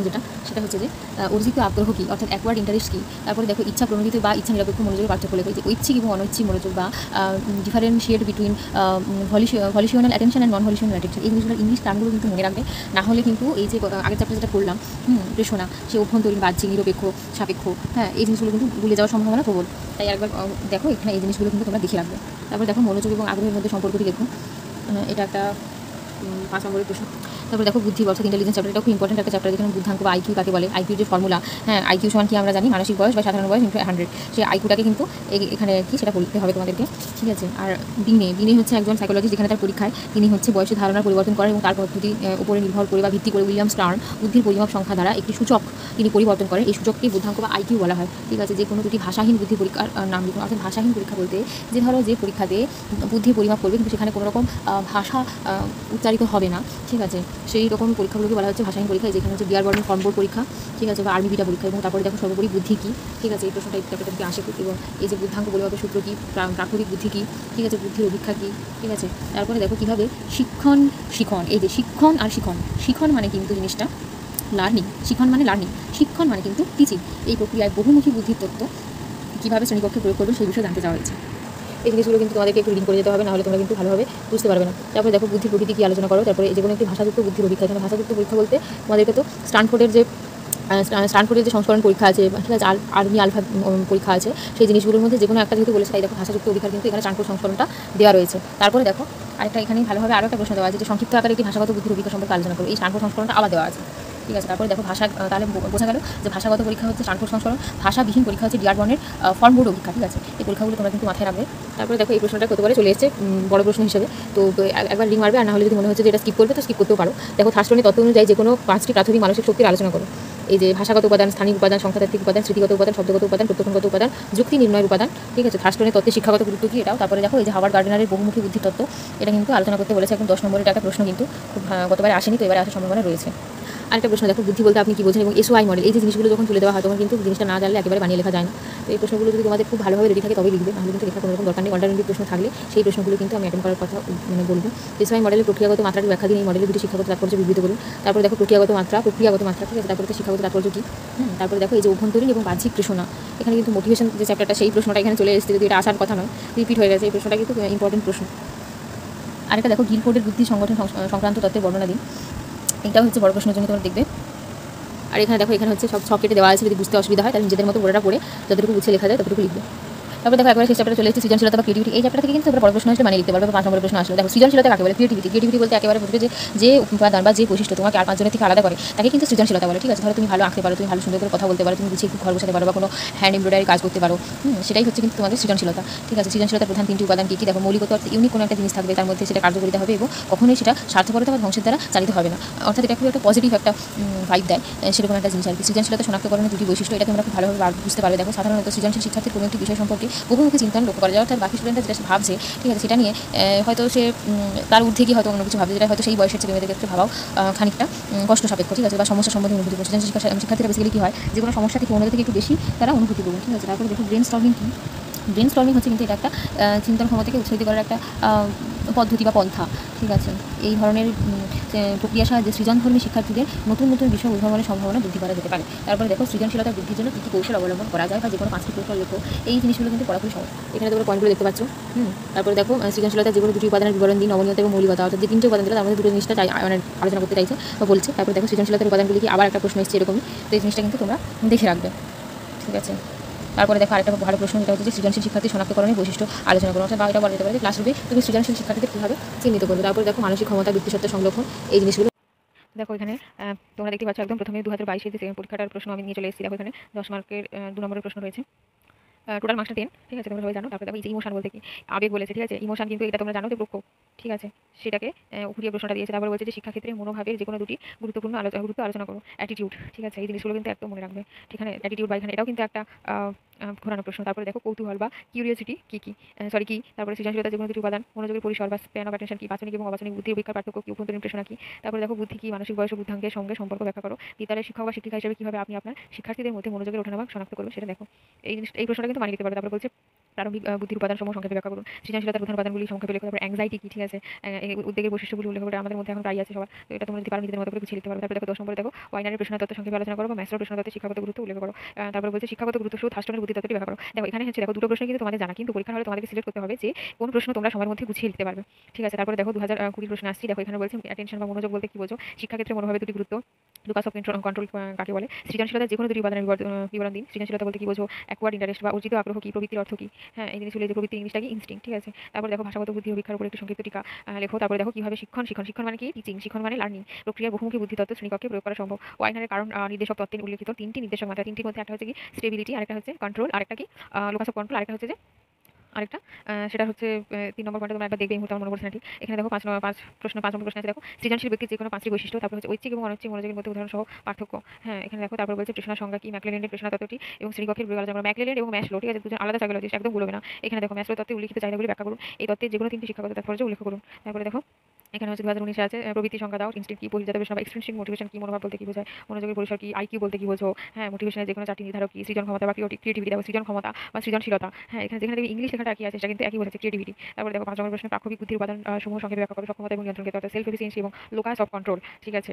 [SPEAKER 1] সেটা হচ্ছে যে অর্জিত আগ্রহ কী, অর্থাৎ অ্যাকোয়ার্ড ইন্টারেস্ট কী। তারপরে দেখো ইচ্ছা প্রণোদিত বা ইচ্ছা নিরপেক্ষ মনোযোগের পার্থক্য লেখা, যে ঐচ্ছিক এবং অনৈচ্ছিক মনোযোগ, বা differentiate between volitional attention and non volitional attention. এই জিনিসগুলো ইংলিশ টার্মগুলো কিন্তু মনে রাখবে, না হলে কিন্তু এই যে আগের চ্যাপ্টার যেটা পড়লাম প্রেষণা, সে অভ্যন্তরীণ, বাহ্যিক, নিরপেক্ষ, সাপেক্ষ, হ্যাঁ, এই জিনিসগুলো কিন্তু ভুলে যাওয়ার সম্ভাবনা প্রবল। তাই একবার দেখো এখানে এই জিনিসগুলো কিন্তু তোমরা দেখে রাখবে। তারপর দেখো মনোযোগ এবং আগ্রহের মধ্যে সম্পর্কটি দেখো, এটা একটা 5 নম্বরের প্রশ্ন। তারপর দেখো বুদ্ধি অর্থাৎ ইন্টেলিজেন্স চ্যাপ্টার, এটা খুব ইম্পর্টেন্ট একটা চ্যাপ্টার, যেখানে বুদ্ধাঙ্ক বা আইকিউ কাকে বলে, আইকিউ যে ফর্মুলা, হ্যাঁ, আইকিউ সমান কি আমরা জানি, মানসিক বয়স বা সাধারণ বয়স × 100, সেই আইকিউটাকে কিন্তু এখানে কি সেটা বলতে হবে তোমাদেরকে, ঠিক আছে। আর বিনে হচ্ছে একজন সাইকোলজিস্ট, যেখানে তার পরীক্ষায় তিনি হচ্ছে বয়সের ধারণার পরিবর্তন করেন, এবং তার পদ্ধতি উপরে নির্ভর করে বা ভিত্তি করে উইলিয়াম স্টার্ন বুদ্ধির পরিমাপ সংখ্যা দ্বারা একটি সূচক তিনি পরিবর্তন করেন। এই সূচককে বুদ্ধাঙ্ক বা আইকিউ বলা হয়, ঠিক আছে। যে কোনো দুটি ভাষাহীন বুদ্ধি পরীক্ষার নাম লিখুন, অর্থাৎ ভাষাহীন পরীক্ষা বলতে যে ধরো যে পরীক্ষাতে বুদ্ধি পরিমাপ করবে কিন্তু সেখানে কোনো রকম ভাষা উচ্চারিত হবে না, ঠিক আছে, সেই রকম পরীক্ষাগুলোকে বলা হচ্ছে ভাষাহীন পরীক্ষা। যেখানে হচ্ছে বিয়ারবর্নের ফর্ম বোর্ড পরীক্ষা, ঠিক আছে, বা আর্মি বিটা পরীক্ষা। এবং তারপরে দেখো সর্বোপরি বুদ্ধি কী, ঠিক আছে, এই প্রশ্নটা চ্যাপ্টার থেকে আসে। এবং এই যে বুদ্ধাঙ্ক পরিমাপের সূত্র কী, প্রাকৃতিক বুদ্ধি কী, ঠিক আছে, বুদ্ধির অভিক্ষা কী, ঠিক আছে। তারপরে দেখো কীভাবে শিক্ষণ, এই যে শিক্ষণ আর শিখন মানে কিন্তু জিনিসটা লার্নিং, শিখন মানে লার্নিং, শিক্ষণ মানে কিন্তু টিচিং। এই প্রক্রিয়ায় বহুমুখী বুদ্ধির তত্ত্ব কীভাবে শ্রেণীকক্ষে প্রয়োগ করবে সেই বিষয়ে জানতে চাওয়া হয়েছে। এই জিনিসগুলো কিন্তু তোমাদেরকে একটু রিডিং করে যেতে হবে, নাহলে তোমরা কিন্তু ভালোভাবে বুঝতে পারবে না। তারপরে দেখো বুদ্ধি প্রকৃতি কী আলোচনা করো। তারপরে যে কোনো একটি ভাষাযুক্ত বুদ্ধির পরীক্ষা, এখানে ভাষাযুক্ত পরীক্ষা বলতে তোমাদেরকে তো স্ট্যানফোর্ডের যে সংস্করণ পরীক্ষা আছে, ঠিক আছে, আর্মি আলফা পরীক্ষা আছে, সেই জিনিসগুলোর মধ্যে যে কোনো একটা যেহেতু বলেছে, তাই দেখো ভাষাযুক্ত অধিকার কিন্তু এখানে স্ট্যানফোর্ড সংস্করণটা দেওয়া রয়েছে। তারপরে দেখো আরেকটা এখানেই ভালোভাবে আরও একটা প্রশ্ন দেওয়া আছে, যে সংক্ষিপ্ত আকারে একটি ভাষাগত বুদ্ধির অধিকার সম্পর্কে আলোচনা করো। এই স্ট্যানফোর্ড সংস্করণটা আবার দেওয়া আছে, ঠিক আছে। তারপরে দেখো ভাষা, তাহলে বোঝা গেল যে ভাষাগত পরীক্ষা হচ্ছে স্ট্যানফোর্ড সংস্করণ, ভাষাবিহীন পরীক্ষা হচ্ছে ডিয়ারবর্নের ফর্ম বোর্ড অভিক্ষা, ঠিক আছে। এই পরীক্ষাগুলো তোমরা কিন্তু মাথায় রাখবে। তারপরে দেখো এই প্রশ্নটা কতবারে চলে এসেছে বড় প্রশ্ন হিসেবে, তো একবার রিং মারবে, আর না হলে যদি মনে হচ্ছে যে এটা স্কিপ করবে তো স্কিপ করতেও পারো। দেখো থার্ড শ্রেণীর তত্ত্ব অনুযায়ী যে কোনো 5টি প্রাথমিক মানসিক শক্তির আলোচনা করো। এই যে ভাষাগত উপাদান, স্থানিক উপাদান, সংখ্যাতাত্ত্বিক উপাদান, স্মৃতিগত উপাদান, শব্দগত উপাদান, প্রত্যক্ষগত উপাদান, যুক্তি নির্ণয়ের উপাদান, ঠিক আছে। থার্ড শ্রেণীর তত্ত্বের শিক্ষাগত গুরুত্ব কী, এটাও। তারপরে দেখো এই যে হাওয়ার্ড গার্ডনারের বহুমুখী বুদ্ধি তত্ত্ব, এটা কিন্তু আলোচনা করতে বলেছে একদম 10 নম্বরের একটা প্রশ্ন, কিন্তু খুব গতবারে আসেনি, তো এবারে আসার সম্ভাবনা রয়েছে। আরেকটা প্রশ্ন দেখো বুদ্ধি বলতে আপনি কী বোঝেন, এবং SOI মডেল, এই যে জিনিসগুলো যখন তুলে দেওয়া হয় তখন কিন্তু জিনিসটা না জানলে একেবারে বানিয়ে লেখা যায় না। তো এই প্রশ্নগুলো যদি তোমাদের খুব ভালোভাবে রেডি থাকে তবেই লিখবে, নাহলে কিন্তু লেখার কোনো রকম দরকার নেই। অল্টারনেটিভ প্রশ্ন থাকলে সেই প্রশ্নগুলো কিন্তু আমি অ্যাটেন্ড করার কথা বলবো। SOI মডেলের প্রক্রিয়াগত মাত্রাটি ব্যাখ্যা দিন, এই মডেলের দুটি শিক্ষাগত তাৎপর্য বিবৃত করুন। তারপরে দেখো প্রক্রিয়াগত মাত্রা, ঠিক আছে, তারপরে শিক্ষাগত তাৎপর্য কী, তারপরে দেখো এই যে অভ্যন্তরীণ এবং বাহ্যিক প্রেষণা, এখানে কিন্তু মোটিভেশন যে চ্যাপ্টারটা সেই প্রশ্নটা এখানে চলে এসেছে, যদি এটা আসার কথা নয়, রিপিট হয়ে গেছে। এই প্রশ্নটা কিন্তু ইম্পর্টেন্ট প্রশ্ন। আরেকটা দেখো গিলফোর্ডের বুদ্ধি সংগঠন সংক্রান্ত তত্ত্বের বর্ণনা দিন, এটাও হচ্ছে বড় প্রশ্নের জন্য তোমরা দেখবে। আর এখানে দেখো এখানে হচ্ছে সব কেটে দেওয়া আছে, যদি বুঝতে অসুবিধা হয় তাহলে নিজেদের মতো পড়াটা পড়ে যতটুকু বুঝে লেখা যায় ততটুকু লিখবে। তারপরে দেখো একবার শেষ চ্যাপ্টারে চলে এসেছে সৃজনশীলতা বা ক্রিয়েটিভিটি। এই চ্যাপ্টার থেকে কিন্তু তোমরা পরের প্রশ্ন আসলে মানে লিখতে পারবে, বা 5 নম্বরের প্রশ্ন আসলে। দেখো সৃজনশীলতা কাকে বলে? ক্রিয়েটিভিটি বলতে একেবারে বুঝবে যে উপাদান বা যে বৈশিষ্ট্য তোমাকে আর 5 জনের থেকে আলাদা করে তাকে কিন্তু সৃজনশীলতা বলে। ঠিক আছে, ধরো তুমি ভালো আঁকতে পারো, তুমি ভালো সুন্দর করে কথা বলতে পারো, তুমি গুছিয়ে ঘর বসাতে পারো, বা কোনো হ্যান্ড এমব্রয়ডারি কাজ করতে পারো, সেটাই হচ্ছে কিন্তু তোমাদের সৃজনশীলতা। ঠিক আছে, সৃজনশীলতার প্রধান 3টি উপাদান কী? দেখো মৌলিকতা অর্থে ইউনিক কোনো একটা জিনিস থাকবে, তার মধ্যে সেটা কার্যকরিতা হবে এবং কখনোই সেটা স্বার্থপরতা বা ধ্বংসের দ্বারা চালিত হবে না। অর্থাৎ এটা খুব একটা পজিটিভ একটা ভাইব দেয়, সেরকম একটা জিনিস আর কি। সৃজনশীলতা শনাক্তকরণের 2টি বৈশিষ্ট্য, এটা তোমরা খুব ভালোভাবে বুঝতে পারবে। দেখো সাধারণত সৃজনশীল শিক্ষার্থীর কোনো একটি বিষয় সম্পর্কে বহুমুখী চিন্তন লক্ষ্য করা যায়, অর্থাৎ বাকি স্টুডেন্টরা যেটা ভাবছে, ঠিক আছে, সেটা নিয়ে হয়তো সে তার ঊর্ধ্বে গিয়ে হয়তো অন্য কিছু ভাবছে, যেটা হয়তো সেই বয়সের ছেলেমেয়েদের ক্ষেত্রে ভাবাও খানিকটা কষ্ট সাপেক্ষ। ঠিক আছে, বা সমস্যার সম্বন্ধে অনুভূতি করছে। সৃজনশীল শিক্ষার্থীরা বেসিক্যালি কী হয়, যে কোনো সমস্যা থেকে অন্যদের থেকে একটু বেশি তারা অনুভূতি করবে। ঠিক আছে, তারপরে দেখো ব্রেন স্টর্মিং কী? ব্রেন স্টর্মিং হচ্ছে কিন্তু এটা একটা চিন্তন ক্ষমতাকে উৎসাহিত করার একটা পদ্ধতি বা পন্থা। ঠিক আছে, এই ধরনের প্রক্রিয়ার সাহায্যে সৃজনধর্মী শিক্ষার্থীদের নতুন নতুন বিষয় উদ্ভাবনের সম্ভাবনা বৃদ্ধি করা যেতে পারে। তারপরে দেখো সৃজনশীলতা বৃদ্ধির জন্য কী কী কৌশল অবলম্বন করা যায়, বা যে কোনো 5টি কৌশল লেখো। এই জিনিসগুলো কিন্তু পড়াশোনা সহজ। এখানে তোমরা পয়েন্টগুলো দেখতে পাচ্ছ। তারপরে দেখো সৃজনশীলতা যেগুলো 2টি উপাদানের বিবরণ দিন, নমনীয়তা এবং মৌলিকতা, অর্থাৎ যে 3টে উপাদান দিলে তার মধ্যে 2টো জিনিসটা মানে আলোচনা করতে চাইছে বা বলছে। তারপরে দেখো সৃজনশীলতার উপাদানগুলি কি, আবার একটা প্রশ্ন এসেছে এরকমই, তো এই জিনিসটা কিন্তু তোমরা দেখে রাখবে। ঠিক আছে, তারপরে দেখো আরেকটা ভালো প্রশ্ন, এটা হচ্ছে যে সৃজনশীল শিক্ষার্থী শনাক্তকরণের বৈশিষ্ট্য আলোচনা করো, অর্থাৎ বা এটা বলা যেতে পারে যে ক্লাসরুমে তুমি সৃজনশীল শিক্ষার্থীদের কীভাবে চিহ্নিত করবে। তারপরে দেখো মানসিক ক্ষমতা, ব্যক্তিসত্ত্ব সংরক্ষণ, এই জিনিসগুলো দেখো। এখানে তোমরা দেখতে পাচ্ছ একদম প্রথমে 2022-এর যে পরীক্ষাটার প্রশ্ন আমি নিয়ে চলে এসেছি। দেখো এখানে 10 মার্কের 2 নম্বরের প্রশ্ন রয়েছে, টোটাল মার্কসটা 10। ঠিক আছে, তোমরা সবাই জানো। তারপরে দেখো এই যে ইমোশন বলতে কি, আবেগ বলেছে। ঠিক আছে, ইমোশন কিন্তু এটা তোমরা জানো যে প্রক্ষোভ। ঠিক আছে, সেটাকে ঘুরিয়ে প্রশ্নটা দিয়েছে। তারপরে বলছে যে শিক্ষাক্ষেত্রে মনোভাবের যে কোনো 2টি গুরুত্বপূর্ণ গুরুত্ব আলোচনা করো। অ্যাটিটিউড, ঠিক আছে, এই জিনিসগুলো কিন্তু একদম মনে রাখবে। ঠিকানে অ্যাটিটিউড বা এখানে এটাও কিন্তু একটা ঘোরানো প্রশ্ন। তারপরে দেখো কৌতূহল বা কিউরিওসিটি কি তারপরে সৃজনশীলতা যে কোনো 2টি উপাদান, মনোযোগের পরিসর বা স্প্যান অফ অ্যাটেনশন কি, বাচনিক এবং অবাচনিক বুদ্ধির অভিজ্ঞার পার্থক্য কি, অভ্যন্তরীণ প্রেরণা কি। তারপরে দেখো বুদ্ধি কি, মানসিক বয়স ও বুদ্ধাঙ্গের সঙ্গে সম্পর্ক ব্যাখ্যা করো। বিদ্যালয়ের শিক্ষক বা শিক্ষিকা হিসেবে কীভাবে আপনি আপনার শিক্ষার্থীদের মধ্যে মনোযোগের ওঠানামা শনাক্ত করবেন সেটা দেখো। এই প্রশ্নটা কিন্তু মানিয়ে দিতে পারে। তারপরে বলছে প্রারম্ভিক বুদ্ধির উপাদান সমূহ সংক্ষেপে ব্যাখ্যা করুন। সৃজনশীলতার প্রধান উপাদানগুলি সংক্ষেপে লেখো। তারপর অ্যাংজাইটি কি, ঠিক আছে, উদ্বেগের বৈশিষ্ট্যগুলি উল্লেখ করে, আমাদের মধ্যে এখন প্রায় আছে সবার, তো এটা তোমরা যদি পারো নিজেদের মতো করে গুছিয়ে লিখতে পারো। তারপরে দেখো 10 নম্বরে দেখো ওয়াইনারের প্রশ্ন তত্ত্ব সংক্ষেপে আলোচনা করো, বা ম্যাসলোর প্রশ্ন তত্ত্বের শিক্ষাগত গুরুত্ব উল্লেখ করো। তারপরে বলছে শিক্ষাগত গুরুত্ব সহ থার্স্টনের বুদ্ধি তত্ত্বটি ব্যাখ্যা করো। দেখো এখানে হচ্ছে দেখো 2টো প্রশ্ন কিন্তু তোমাদের জানা, কিন্তু পরীক্ষা হলে তোমাদেরকে সিলেক্ট করতে হবে যে কোন প্রশ্ন তোমরা সময়ের মধ্যে গুছিয়ে লিখতে পারবে। ঠিক আছে, তারপরে দেখো 2020 প্রশ্ন আসছি। দেখো এখানে বলছে অ্যাটেনশন বা মনোযোগ বলতে কি বোঝো, শিক্ষাক্ষেত্রে মনোভাবের 2টি গুরুত্ব, লুকাস অফ কন্ট্রোল কাকে বলে, সৃজনশীলতার যে কোনো 2টি উপাদানের বিবরণ দিন। সৃজনশীলতা বলতে কি বোঝো, অ্যাকোয়ার্ড ইন্টারেস্ট বা অর্জিত আগ্রহ কি, প্রবৃত্তির অর্থ কি। হ্যাঁ, এই জিনিসগুলো, যে প্রবৃত্তি ইংলিশটা কি, ইনস্টিংক্ট। ঠিক আছে, তারপরে দেখো ভাষাগত বুদ্ধি ও শিক্ষার উপর একটি সংক্ষিপ্ত টিকা লেখো। তারপরে দেখো কিভাবে শিক্ষণ মানে কি, টিচিং, শিক্ষণ মানে লার্নিং, প্রক্রিয়ার বহুমুখী বুদ্ধি তত্ত্ব শ্রেণীকক্ষে প্রয়োগ করা সম্ভব। ওয়াইনারের কারণ নির্দেশক তত্ত্বে উল্লেখিত 3টি নির্দেশক মাত্রা, 3টির মধ্যে একটা হচ্ছে কি স্টেবিলিটি, আরেকটা হচ্ছে কন্ট্রোল, আরেকটা কি লোকাস অফ কন্ট্রোল, আরেকটা হচ্ছে যে আরেকটা সেটা হচ্ছে 3 নম্বর পয়েন্টে তোমরা একবার দেখবে, এই মুহূর্তে আমার মনে পড়ছে না ঠিক। এখানে দেখো 5 নম্বর প্রশ্ন 5 নম্বর প্রশ্ন আছে। দেখো সৃজনশীল ব্যক্তির যে কোনো 5টি বৈশিষ্ট্য, তারপর হচ্ছে ঐচ্ছিক এবং অনৈচ্ছিক মনোযোগের মধ্যে উদাহরণ সহ পার্থক্য। হ্যাঁ, এখানে দেখো তারপর বলছে প্রেষণার সংজ্ঞা কি, ম্যাকলেল্যান্ডের প্রেষণা তত্ত্বটি এবং শ্রেণীকক্ষের প্রয়োগ আলোচনা করো। ম্যাকলেল্যান্ড এবং ম্যাসলো, ঠিক আছে, দুজন আলাদা সাইকোলজিস্ট, একদম ভুলবে না। এখানে দেখো ম্যাসলো তত্ত্বে উল্লিখিত চাহিদাগুলি ব্যাখ্যা করুন। এই তত্ত্বের যে কোনো 3টি শিক্ষাগত তাৎপর্য উল্লেখ করুন। তারপরে দেখো এখানে হচ্ছে 2019 আছে প্রবৃত্তি সংজ্ঞা দাও। ইনস্টিংক্ট কি, বহির্জাত প্রেরণা বা এক্সট্রিনসিক মোটিভেশন কি, মনোভাব বলতে কি বোঝায়, মনোযোগের পরিসর কি, আইকিউ বলতে কি বোঝো। হ্যাঁ, মোটিভেশনের যে কোনো 4টি নির্ধারক কি, সৃজন ক্ষমতা বা ক্রিয়েটিভিটি, দেখো সৃজন ক্ষমতা বা সৃজনশীলতা। হ্যাঁ, এখানে যেখানে দেখবে ইংলিশ লেখাটা একই আছে, সেটা কিন্তু একই বোঝাচ্ছে, ক্রিয়েটিভিটি। তারপরে দেখো 5 নম্বর প্রশ্নে প্রাক্ষবিক বুদ্ধির উপাদান সমূহ সংক্ষেপে ব্যাখ্যা করো। সক্ষমতা এবং নিয়ন্ত্রণকে, অর্থাৎ সেলফ এফিসিয়েন্সি এবং লোকাস অফ কন্ট্রোল। ঠিক আছে,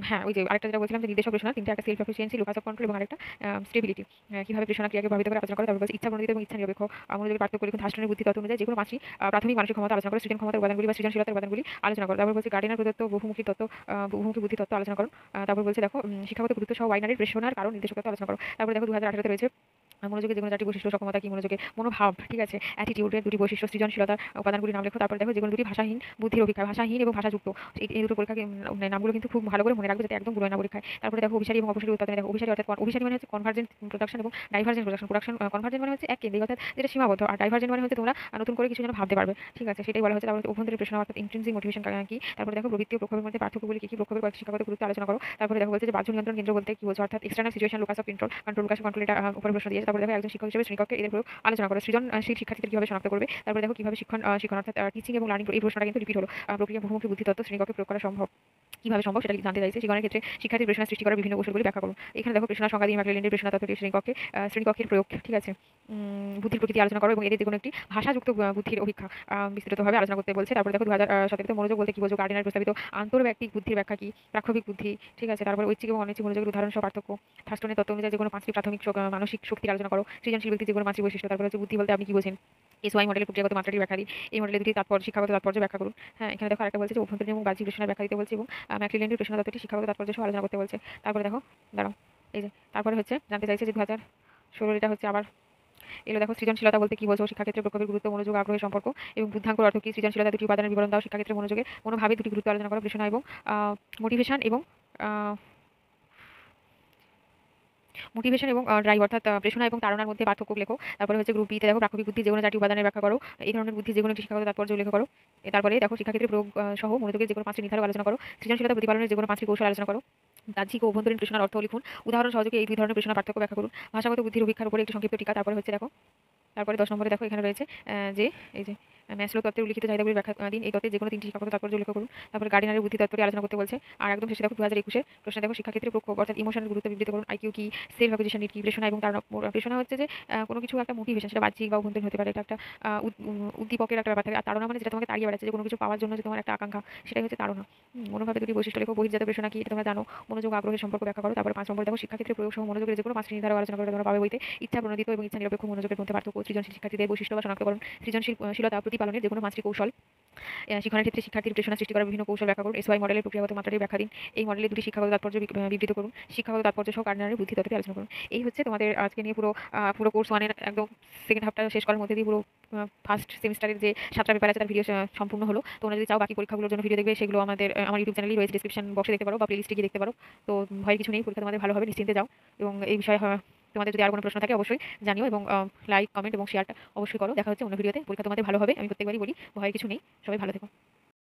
[SPEAKER 1] হ্যাঁ, ওই যে আরেকটা যেটা বলছিলাম যে নির্দেশক প্রেষণা, 3টা, একটা self efficiency, locus of control এবং আরেকটা স্টেবিলিটি। কিভাবে প্রেষণা ক্রিয়াকে প্রভাবিত করে আলোচনা করে। তারপর ইচ্ছা প্রণোদিত এবং ইচ্ছা নিরপেক্ষ মনোযোগের পার্থক্য লিখুন। থার্স্টনের বুদ্ধি তত্ত্ব অনুযায়ী যে কোনো 5টি প্রাথমিক মানসিক ক্ষমতা আলোচনা করে। সৃজন ক্ষমতার উপাদানগুলি বা সৃজনশীলতার উপাদানগুলি আলোচনা করো। তারপর বলছে গার্ডেনার প্রদত্ত বহুমুখী তত্ত্ব, বহুমুখী বুদ্ধি তত্ত্ব আলোচনা করো। তারপর বলছে দেখো শিক্ষাগত গুরুত্ব সহ ওয়াইনারের প্রেষণার কারণ নির্দেশক তত্ত্ব আলোচনা করো। তারপর দেখো 2018-তে রয়েছে মনোযোগের যে কোনো 4টি বৈশিষ্ট্য, সক্ষমতা কি, মনোযোগে মনোভাব, ঠিক আছে, অ্যাটিটিউডের 2টি বৈশিষ্ট্য, সৃজনশীলতার উপাদানগুলি নাম লেখো। তারপর দেখো যে কোনো 2টি ভাষাহীন বুদ্ধির অভিজ্ঞতা, ভাষাহীন এবং ভাষাযুক্ত, এই দুটো পরীক্ষাকে নামগুলো কিন্তু খুব ভালো করে মনে রাখবে, যাতে একদম ভুল হয় না পরীক্ষায়। তারপরে দেখো অভিসারী এবং অপসারী উৎপাদনে, দেখো অভিসারী অর্থাৎ অভিসারী মানে হচ্ছে কনভার্জেন্ট প্রোডাকশন এবং ডাইভার্জেন্ট প্রোডাকশন। কনভার্জেন্ট মানে হচ্ছে এক কেন্দ্রিক, অর্থাৎ যেটা সীমাবদ্ধ, আর ডাইভার্জেন্ট মানে হচ্ছে তোমরা নতুন করে কিছু যেন ভাবতে পারবে। ঠিক আছে, সেটাই বলা হচ্ছে। তারপরে অভ্যন্তরীণ প্রেরণা অর্থাৎ ইন্ট্রিনসিক মোটিভেশন কি। তারপরে দেখো প্রবৃত্তি ও প্রক্ষোভের মধ্যে পার্থক্যগুলি কি, প্রক্ষোভের কয়েকটি শিক্ষাগত গুরুত্ব আলোচনা করো। তারপরে দেখো বলছে যে বাহ্য নিয়ন্ত্রণ কেন্দ্র বলতে কি বোঝো, অর্থাৎ external situation, locus of control, এটা উপরে প্রশ্ন দিয়েছে। তারপরে দেখো একজন শিক্ষক হিসেবে শ্রেণীকক্ষে এদের প্রয়োগ আলোচনা করো। সৃজনশীল শিক্ষার্থীদের কিভাবে শনাক্ত করবে। তারপরে দেখো কিভাবে শিক্ষণ অর্থাৎ টিচিং এবং লার্নিং, এই প্রশ্নটা কিন্তু রিপিট হলো। প্রক্রিয়া বহুমুখী বুদ্ধি তত্ত্ব শ্রেণীকক্ষে প্রয়োগ করা সম্ভব, কিভাবে সম্ভব সেটা জানতে চাইছে। শিক্ষণের ক্ষেত্রে শিক্ষার্থীর প্রেরণা সৃষ্টি করার বিভিন্ন কৌশলগুলি ব্যাখ্যা করুন। এখানে দেখো প্রেরণার সংজ্ঞা দিয়ে ম্যাকলেল্যান্ডের প্রেরণা তত্ত্বটি শ্রেণীকক্ষের প্রয়োগ, ঠিক আছে, বুদ্ধির প্রকৃতি আলোচনা করো এবং এদের যে কোনো একটি ভাষাযুক্ত বুদ্ধির অভিক্ষা বিস্তৃতভাবে আলোচনা করতে বলছে। তারপরে দেখো 2017-তে মনোযোগ বলতে কি বোঝো, গার্ডেনার প্রস্তাবিত আন্তর্ব্যক্তিক বুদ্ধির ব্যাখ্যা কি, প্রাক্ষবিক বুদ্ধি, ঠিক আছে, তারপরে ঐচ্ছিক এবং অনৈচ্ছিক মনোযোগের উদাহরণ সহ পার্থক্য। থার্স্টনের তত্ত্ব অনুযায়ী যে কোনো 5টি প্রাথমিক মানসিক শক্তির আলোচনা করো। সৃজনশীল ব্যক্তির যে কোনো 5টি বৈশিষ্ট্য। তারপরে হচ্ছে বুদ্ধি বলতে আপনি কি বোঝেন, এসওয়াই মডেলের প্রক্রিয়াগত মাত্রাটি ব্যাখ্যা দিন। এই মডেলের 2টি তাৎপর্য, শিক্ষাগত তাৎপর্য ব্যাখ্যা করুন। হ্যাঁ, এখানে দেখো আরেকটা বলছে যে অভ্যন্তরীণ এবং বাহ্যিক প্রেরণার ব্যাখ্যা দিতে বলছে এবং ম্যাকলিল্যান্ডের প্রেষণা তত্ত্বটি শিক্ষাগত তাৎপর্য সহ আলোচনা করতে বলছে। তারপরে দেখো, দাঁড়াও, এই যে তারপরে হচ্ছে জানতে চাইছে যে 2016 এটা হচ্ছে আবার এলো। দেখো, সৃজনশীলতা বলতে কি বোঝো, শিক্ষাক্ষেত্রে প্রকল্পের গুরুত্ব, মনোযোগ, আগ্রহের সম্পর্ক এবং বুদ্ধাঙ্কুর অর্থ কি, সৃজনশীলতা দুটি উপাদানের বিবরণ দাও, শিক্ষাক্ষেত্রে মনোযোগে মনোভাবে দুটি গুরুত্ব আলোচনা করো, প্রেষণা এবং মোটিভেশন এবং মোটিভেশন এবং ড্রাইভ অর্থাৎ প্রেষণা এবং তাড়নার মধ্যে পার্থক্য লেখো। তারপরে হচ্ছে গ্রুপ বিতে দেখো, প্রাকৃতিক বুদ্ধি যে কোনো 4টি উপাদানের ব্যাখ্যা করো। এই ধরনের বুদ্ধি যে কোনো একটি শিক্ষাগত তাৎপর্য উল্লেখ করো। তারপরে দেখো, শিক্ষাক্ষেত্রে প্রয়োগ সহ মনোযোগের যে কোনো 5টি নির্ধারক আলোচনা করো। সৃজনশীলতা প্রতিপালনের যে কোনো 5টি কৌশল আলোচনা করো। বাহ্যিক ও অভ্যন্তরীণ প্রেষণার অর্থ লিখুন। উদাহরণ সহযোগে এই দুই ধরনের প্রেষণার পার্থক্য ব্যাখ্যা করুন। ভাষাগত বুদ্ধির অভিক্ষার উপরে একটি সংক্ষিপ্ত টিকা। তারপরে হচ্ছে দেখো, তারপরে 10 নম্বরে দেখো, এখানে রয়েছে যে এই যে ম্যাসলো তত্ত্বের উল্লিখিত চাহিদাগুলির ব্যাখ্যা দিন। এই তত্ত্বে যে কোনো 3টি শিক্ষাগত তাৎপর্য উল্লেখ করুন। তারপরে গার্ডিনারের বুদ্ধি তত্ত্বটি আলোচনা করতে বলছে। আর একদম শেষে দেখো 2021 প্রশ্নে দেখো, শিক্ষাক্ষেত্রে প্রক্ষোভ অর্থাৎ ইমোশনের গুরুত্ব বিবৃত করুন। আইকিউ কি, সেলফ অ্যাকুইজিশন কি, প্রেষণা এবং তাড়না। প্রেষণা হচ্ছে যে কোনো কিছু একটা মোটিভেশন, সেটা বাহ্যিক বা অভ্যন্তরীণ হতে পারে, এটা একটা উদ্দীপকের একটা ব্যাপার থাকে। আর তাড়না মানে যেটা তোমাকে তাড়িয়ে বেড়াচ্ছে, যে কোনো কিছু পাওয়ার জন্য যে তোমার একটা আকাঙ্ক্ষা, সেটাই হচ্ছে তাড়না। মনোভাবে দুটি বৈশিষ্ট্য লেখো। বহির্জাত প্রেষণা কি, এটা তোমরা জানো। মনোযোগ, আগ্রহের সম্পর্ক ব্যাখ্যা করো। তারপরে 5 নম্বরে দেখো, শিক্ষাক্ষেত্রে প্রয়োগ সহ মনোযোগের যে কোনো 5টি নির্ধারক আলোচনা করে তোমরা পাবে বইতে। ইচ্ছা প্রণোদিত এবং ইচ্ছা নিরপেক্ষ মনোযোগের মধ্যে পার্থক্য, সৃজনশীল শিক্ষার্থীদের বৈশিষ্ট্য বা শনাক্তকরণ, সৃজনশীলতা প্রতিপালনের যে কোনো 5টি কৌশল, শিক্ষণের ক্ষেত্রে শিক্ষার্থীর প্রেষণা সৃষ্টি করার বিভিন্ন কৌশল ব্যাখ্যা করুন। এসওয়াই মডেলের প্রক্রিয়াগত মাত্রাটি ব্যাখ্যা দিন। এই মডেলের দুটি শিক্ষাগত তাৎপর্য বিবৃত করুন। শিক্ষাগত তাৎপর্য সহ গার্ডিনারের বুদ্ধি তত্ত্বটি আলোচনা করুন। এই হচ্ছে তোমাদের আজকে নিয়ে পুরো কোর্স 1 এর একদম সেকেন্ড হাফটা শেষ করার মধ্যে দিয়ে পুরো ফার্স্ট সেমিস্টারের যে 7টা পেপার আছে তার ভিডিও সম্পূর্ণ হলো। তোমরা যদি চাও বাকি পরীক্ষাগুলোর জন্য ভিডিও দেখবে, সেগুলো আমার ইউটিউব চ্যানেলেই রয়েছে, ডেসক্রিপশন বক্সে দেখতে পারো বা প্লেলিস্টে গিয়ে দেখতে পারো। তো ভয়ের কিছু নেই, পরীক্ষা তোমাদের ভালো হবে, নিশ্চিন্তে যাও। এবং এই বিষয়ে তোমাদের যদি আর কোনো প্রশ্ন থাকে অবশ্যই জানিও, এবং লাইক, কমেন্ট এবং শেয়ারটা অবশ্যই করো। দেখা হচ্ছে অন্য ভিডিওতে। পরীক্ষা তোমাদের ভালো হবে, আমি প্রত্যেকবারই বলি, ভয়ের কিছু নেই। সবাই ভালো থেকো।